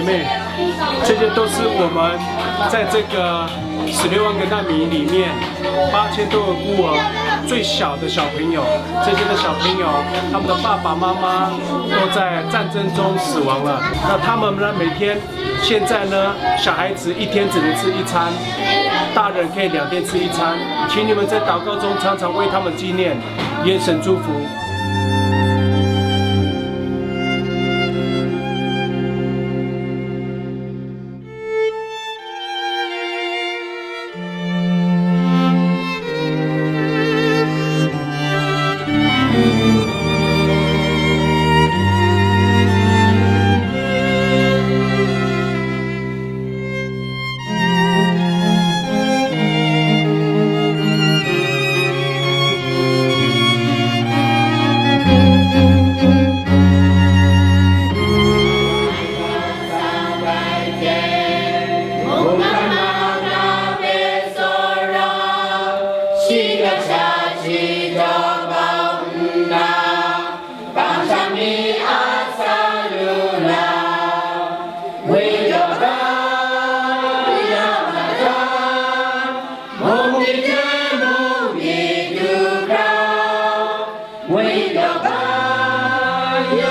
妹，这些都是我们在这个16万个难民里面8000多个孤儿最小的小朋友，这些的小朋友，他们的爸爸妈妈都在战争中死亡了。那他们呢，每天现在呢，小孩子1天只能吃1餐，大人可以2天吃1餐。请你们在祷告中常常为他们纪念，愿神祝福。为了爱呀，